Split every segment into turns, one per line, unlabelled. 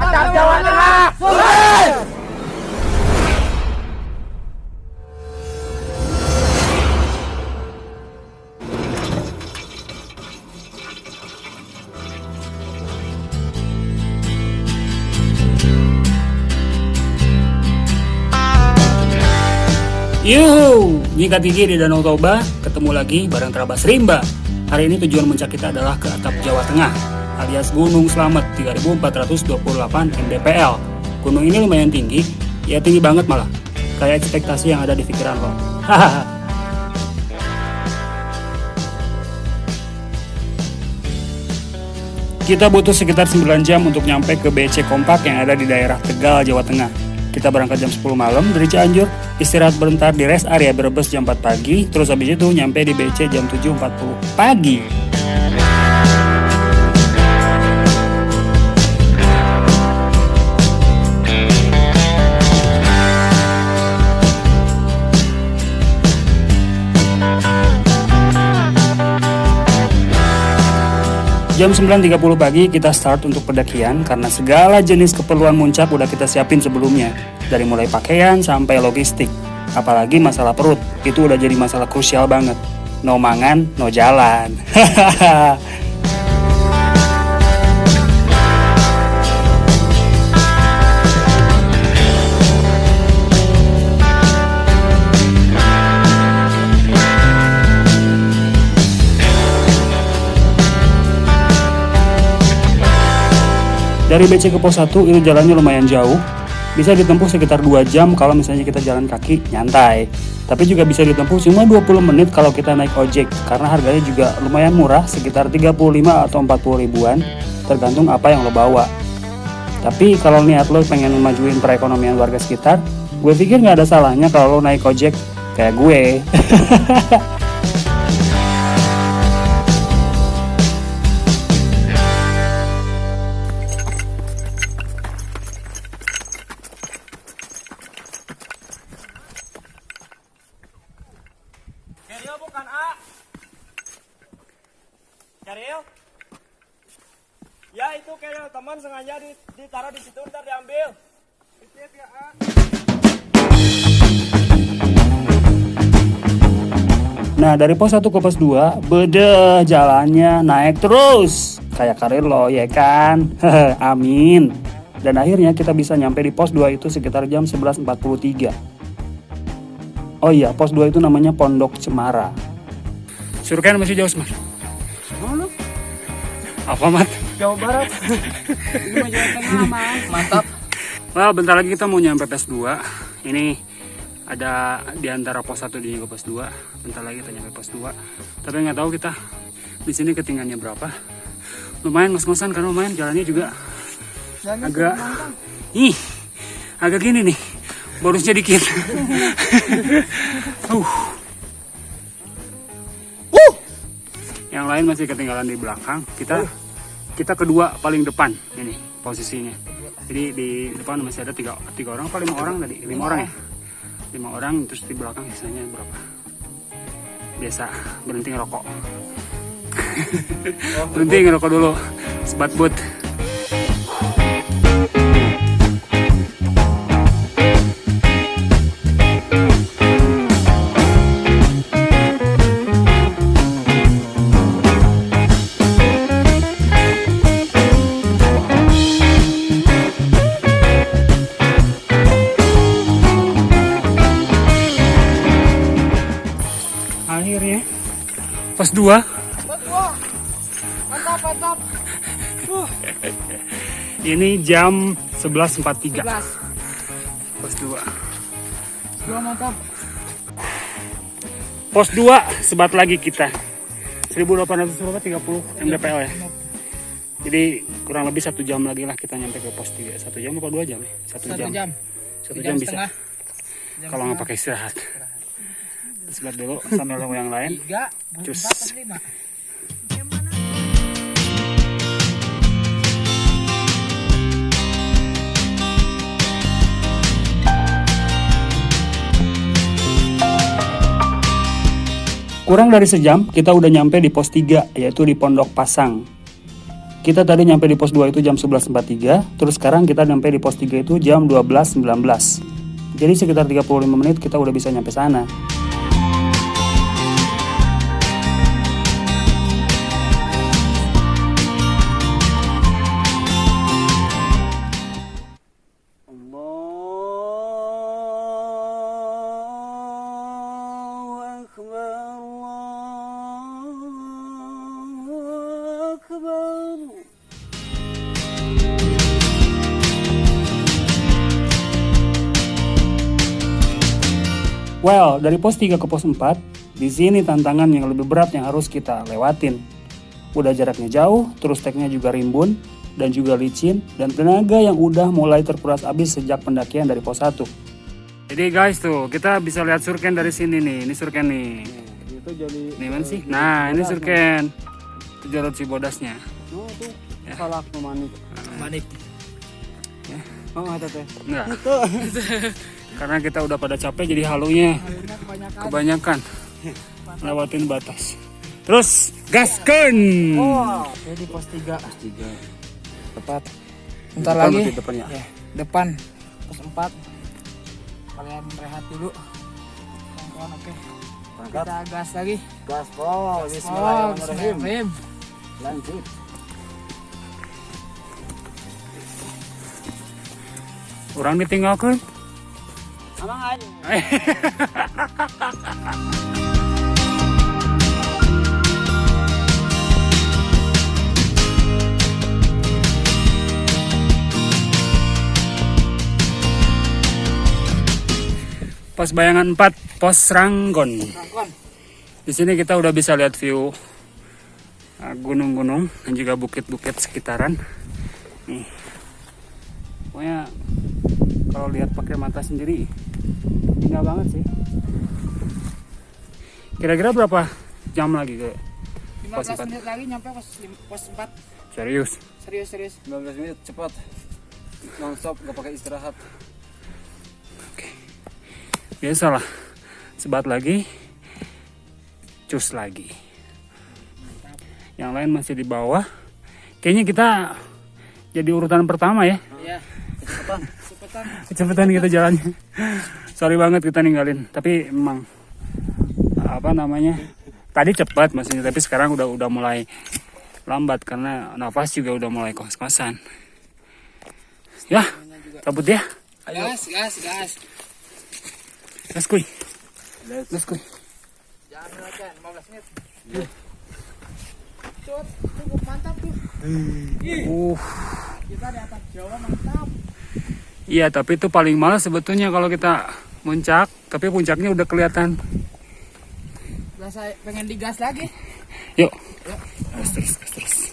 Atap Jawa Tengah. Sukses!
Yuhu, nyikat gigi di Danau Toba, ketemu lagi bareng Terabas Rimba. Hari ini tujuan puncak kita adalah ke atap Jawa Tengah, alias Gunung Slamet 3428 mdpl. Gunung ini lumayan tinggi, ya tinggi banget malah, kayak ekspektasi yang ada di pikiran lo. Hahaha. Kita butuh sekitar 9 jam untuk nyampe ke BC Kompak yang ada di daerah Tegal, Jawa Tengah. Kita berangkat jam 10 malam dari Cianjur, istirahat bentar di rest area Brebes jam 4 pagi, terus habis itu nyampe di BC jam 7.40 pagi. Jam 9.30 pagi kita start untuk pendakian karena segala jenis keperluan muncak udah kita siapin sebelumnya. Dari mulai pakaian sampai logistik. Apalagi masalah perut, itu udah jadi masalah krusial banget. No mangan, no jalan. Dari BC ke pos 1 itu jalannya lumayan jauh, bisa ditempuh sekitar 2 jam kalau misalnya kita jalan kaki nyantai. Tapi juga bisa ditempuh cuma 20 menit kalau kita naik ojek, karena harganya juga lumayan murah, sekitar 35 atau 40 ribuan, tergantung apa yang lo bawa. Tapi kalau niat lo pengen memajuin perekonomian warga sekitar, gue pikir nggak ada salahnya kalau lo naik ojek kayak gue.
Keril bukan A. Keril? Ya itu keril teman sengaja ditaruh di situ ntar diambil. Titip ya A.
Nah dari pos 1 ke pos 2, beda jalannya naik terus. Kayak karir lo ya kan? Amin. Dan akhirnya kita bisa nyampe di pos 2 itu sekitar jam 11.43. Oh iya, pos 2 itu namanya Pondok Cemara. Surken masih jauh, Mas.
Mana?
Apa, Mat?
Jawa Barat. Ini mah Jawa Tengah, Mas. Mantap.
Well, bentar lagi kita mau nyampe pos 2. Ini ada di antara pos 1 dan juga pos 2. Bentar lagi kita nyampe pos 2. Tapi nggak tahu kita di sini ketinggiannya berapa. Lumayan ngos-ngosan karena lumayan jalannya juga agak agak gini nih. Borosnya dikit. Yang lain masih ketinggalan di belakang. Kita kedua paling depan ini posisinya. Jadi di depan masih ada tiga orang, apa 5 orang tadi? 5 orang ya? 5 orang, terus di belakang sisanya berapa? Biasa berhenti ngerokok. Berhenti ngerokok dulu. Sebat but. Akhirnya pos 2.
Mantap.
Ini jam 11.43. Pos 2.
Mantap.
Pos 2 sebat lagi kita. 1830 mdpl ya. Jadi kurang lebih 1 jam lagi lah kita nyampe ke pos 3. 1 jam apa 2 jam ya? 1 jam. 1 jam bisa. Kalau nggak pakai istirahat. Sebat dulu sambil nunggu yang lain.
3, 4,
Cus.
5.
Kurang dari sejam kita udah nyampe di pos 3, yaitu di Pondok Pasang. Kita tadi nyampe di pos 2 itu jam 11.43, terus sekarang kita nyampe di pos 3 itu jam 12.19. Jadi sekitar 35 menit kita udah bisa nyampe sana. Well, dari pos 3 ke pos 4, di sini tantangan yang lebih berat yang harus kita lewatin. Udah jaraknya jauh, terus teknya juga rimbun, dan juga licin, dan tenaga yang udah mulai terkuras habis sejak pendakian dari pos 1. Jadi guys tuh, kita bisa lihat surken dari sini nih, ini surken nih.
Itu jadi
Ini mana sih? Nah, ini surken. Itu jalur Cibodasnya.
oh tuh salak manik.
Manik.
Ya.
Oh ada teh.
Enggak. Karena kita udah pada capek jadi halunya kebanyakan lewatin batas. Terus gaskeun.
Oh, saya di pos 3.
Pos 3.
Tepat. Bentar
Depan
lagi.
berarti depannya.
Ya, depan pos 4. Kalian rehat dulu. Kawan-kawan oke.
Berangkat.
Kita gas lagi.
Gaspol.
Bismillahirrahmanirrahim.
Lanjut.
Orang ditinggalkan.
Amang aja.
Pos bayangan 4, pos Ranggon.
Rangkon.
Di sini kita udah bisa lihat view gunung-gunung dan juga bukit-bukit sekitaran. Nih. Pokoknya kalau lihat pakai mata sendiri indah banget sih. Kira-kira berapa jam lagi ke pos
15
4?
menit lagi nyampe pos 4.
Serius?
Serius.
15 menit cepat. Non stop, gak pakai istirahat.
Biasalah, sebat lagi, cus lagi. Yang lain masih di bawah. Kayaknya kita jadi urutan pertama ya.
Iya. Cepetan.
Kecepatan kita jalannya. Sorry banget kita ninggalin. Tapi emang apa namanya? Tadi cepat maksudnya, tapi sekarang udah mulai lambat karena nafas juga udah mulai kos-kosan. Ya, cabut ya.
Gas.
Let's go. Let's go.
Jangan latihan 15 menit. Cukup mantap tuh. Kita di atas Jawa mantap.
Iya, tapi itu paling males sebetulnya kalau kita muncak, tapi puncaknya udah kelihatan.
Berasa pengen digas lagi.
Yuk. Terus.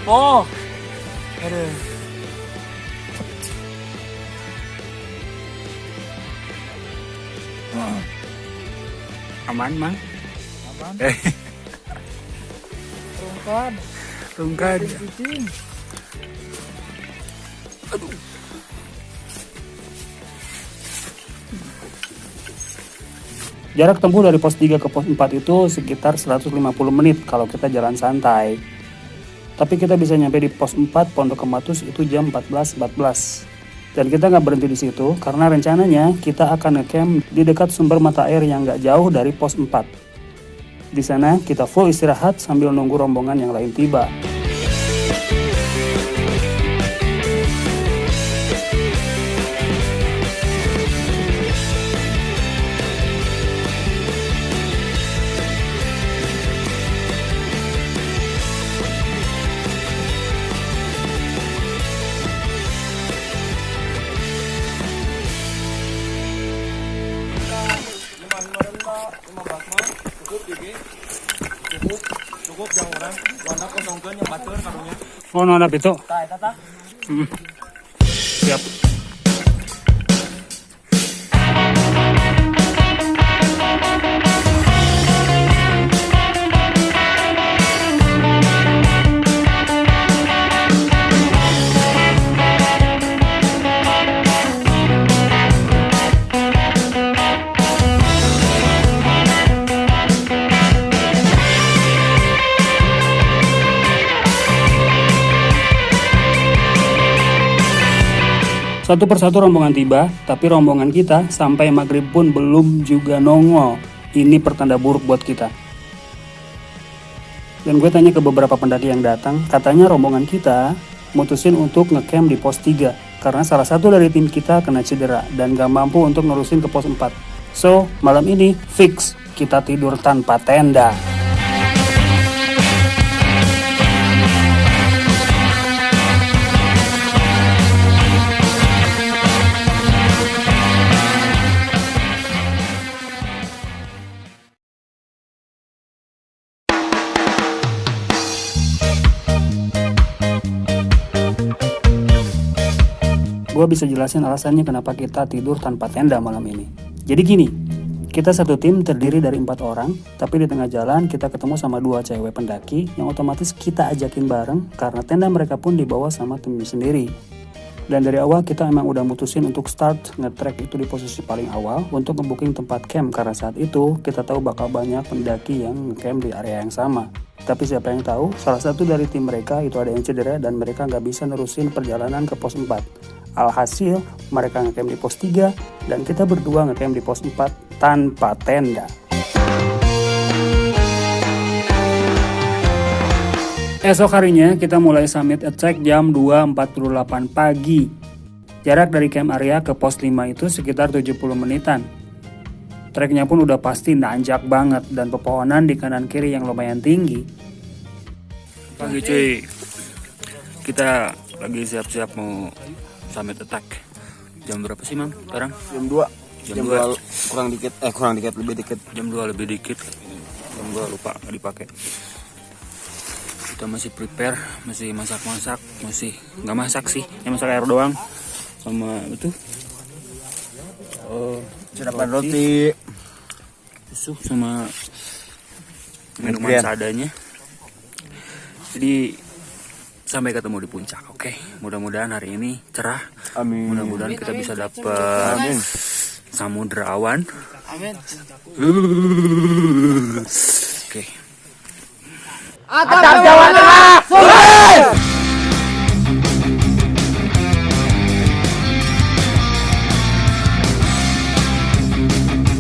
Oh.
Aduh.
Aman, Mang.
Apaan?
Eh,
Rungkad.
rungkad.
Kucing.
Jarak tempuh dari pos 3 ke pos 4 itu sekitar 150 menit kalau kita jalan santai. Tapi kita bisa nyampe di pos 4 Pondok Kematus itu jam 14.14. Dan kita nggak berhenti di situ karena rencananya kita akan ngecamp di dekat sumber mata air yang nggak jauh dari pos 4. Di sana kita full istirahat sambil nunggu rombongan yang lain tiba.
Cukup yang orang warna kosongkeun yang batur karunya.
Oh, no, ada itu.
Tah eta tah.
Siap. Satu persatu rombongan tiba, tapi rombongan kita sampai maghrib pun belum juga nongol. Ini pertanda buruk buat kita. Dan gue tanya ke beberapa pendaki yang datang, katanya rombongan kita mutusin untuk ngecamp di pos 3 karena salah satu dari tim kita kena cedera dan gak mampu untuk nerusin ke pos 4. So, malam ini fix kita tidur tanpa tenda. Gue bisa jelasin alasannya kenapa kita tidur tanpa tenda malam ini. Jadi gini, kita satu tim terdiri dari 4 orang, tapi di tengah jalan kita ketemu sama 2 cewek pendaki yang otomatis kita ajakin bareng karena tenda mereka pun dibawa sama tim sendiri. Dan dari awal kita emang udah mutusin untuk start nge-track itu di posisi paling awal untuk nge-booking tempat camp karena saat itu kita tahu bakal banyak pendaki yang nge-camp di area yang sama. Tapi siapa yang tahu, salah satu dari tim mereka itu ada yang cedera dan mereka nggak bisa nerusin perjalanan ke pos 4. Alhasil, mereka ngecamp di pos 3 dan kita berdua ngecamp di pos 4 tanpa tenda. Esok harinya kita mulai summit attack jam 2.48 pagi. Jarak dari camp area ke pos 5 itu sekitar 70 menitan. Treknya pun udah pasti nanjak banget dan pepohonan di kanan kiri yang lumayan tinggi.
Pagi cuy, kita lagi siap-siap mau summit attack. Jam berapa sih, Mam? Sekarang?
Jam 2.
Jam 2
kurang dikit, lebih dikit.
Jam 2 lebih dikit. Jam 2 lupa nggak dipakai. Kita masih prepare, masih masak-masak, masih nggak masak sih, yang masak air doang. Sama itu
Sarapan roti,
susu sama minuman seadanya. Jadi sampai ketemu di puncak, oke? Mudah-mudahan hari ini cerah.
Amin.
Mudah-mudahan kita bisa dapat samudra awan.
Amin.
Oke.
Atap Jawa Tengah.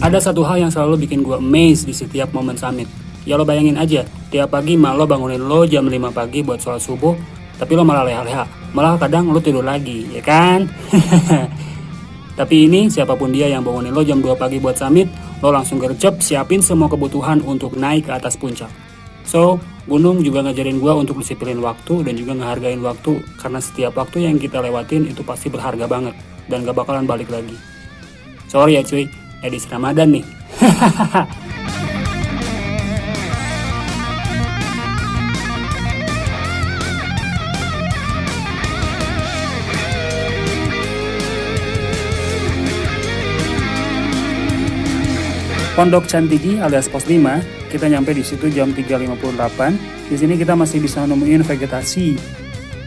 Ada satu hal yang selalu bikin gue amazed di setiap momen summit. Ya lo bayangin aja, tiap pagi mak lo bangunin lo jam 5 pagi buat sholat subuh, tapi lo malah leha-leha. Malah kadang lo tidur lagi, ya kan? Tapi ini siapapun dia yang bangunin lo jam 2 pagi buat summit, lo langsung gercep siapin semua kebutuhan untuk naik ke atas puncak. So, gunung juga ngajarin gue untuk disiplin waktu dan juga ngehargain waktu, karena setiap waktu yang kita lewatin itu pasti berharga banget dan gak bakalan balik lagi. Sorry ya cuy, edisi Ramadan nih. Pondok Cantigi alias pos 5, kita nyampe di situ jam 3.58. Di sini kita masih bisa nemuin vegetasi.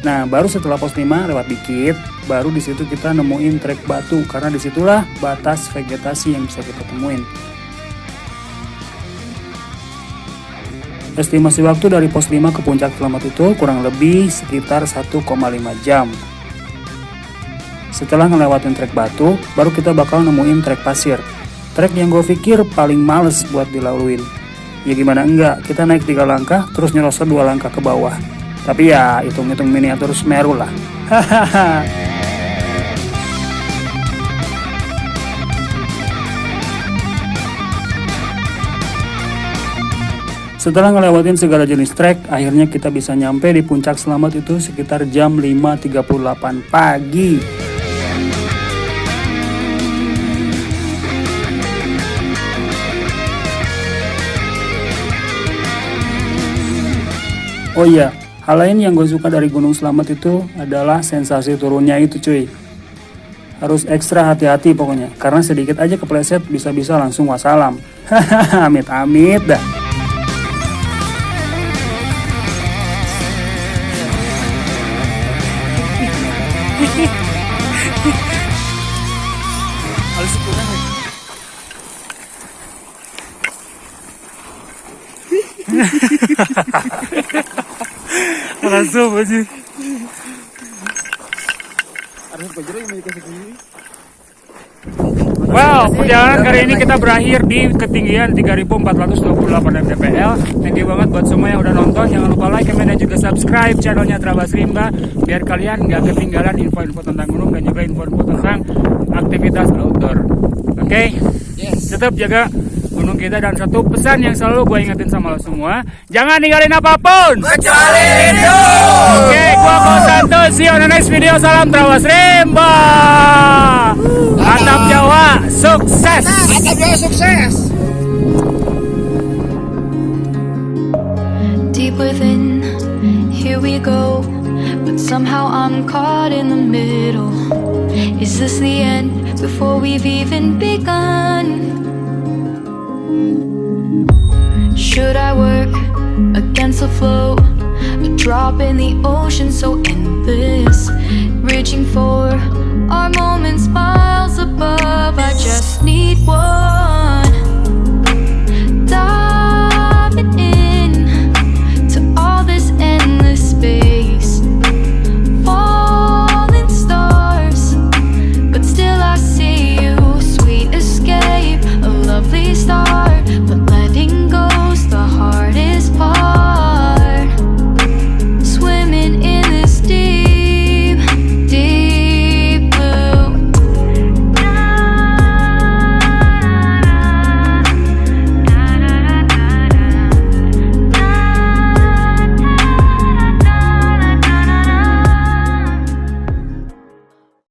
Nah, baru setelah pos 5 lewat dikit, baru di situ kita nemuin trek batu karena disitulah batas vegetasi yang bisa kita temuin. Estimasi waktu dari pos 5 ke puncak selamat itu kurang lebih sekitar 1,5 jam. Setelah ngelewatin trek batu, baru kita bakal nemuin trek pasir. Trek yang gue pikir paling males buat dilaluin. Ya gimana enggak, kita naik 3 langkah terus nyerosot 2 langkah ke bawah. Tapi ya hitung-hitung miniatur Semeru lah. Hahaha. Setelah ngelewatin segala jenis trek, akhirnya kita bisa nyampe di puncak selamat itu sekitar jam 5.38 pagi. Oh iya, hal lain yang gue suka dari Gunung Slamet itu adalah sensasi turunnya itu cuy. Harus ekstra hati-hati pokoknya, karena sedikit aja kepleset bisa-bisa langsung wassalam. Hahaha, amit-amit dah.
Langsung aja.
Harus belajar yang milik sendiri.
Well, perjalanan kali ini kita berakhir di ketinggian 3428 mdpl. Thank you banget buat semua yang udah nonton. Jangan lupa like, comment, dan juga subscribe channelnya Trabas Rimba biar kalian nggak ketinggalan info-info tentang gunung dan juga info-info tentang aktivitas outdoor. Oke?
Yes.
Tetap jaga gunung kita, dan satu pesan yang selalu gue ingetin sama lo semua, jangan ninggalin apapun
Kecuali rindu.
Oke, gua Ko Santo, see you on the next video. Salam Trabas Rimba. Mantap Jawa, sukses.
Mantap Jawa, sukses.
Deep within, here we go, but somehow I'm caught in the middle. Is this the end before we've even begun? Should I work against the flow? A drop in the ocean so endless, reaching for our moments miles above. I just need one.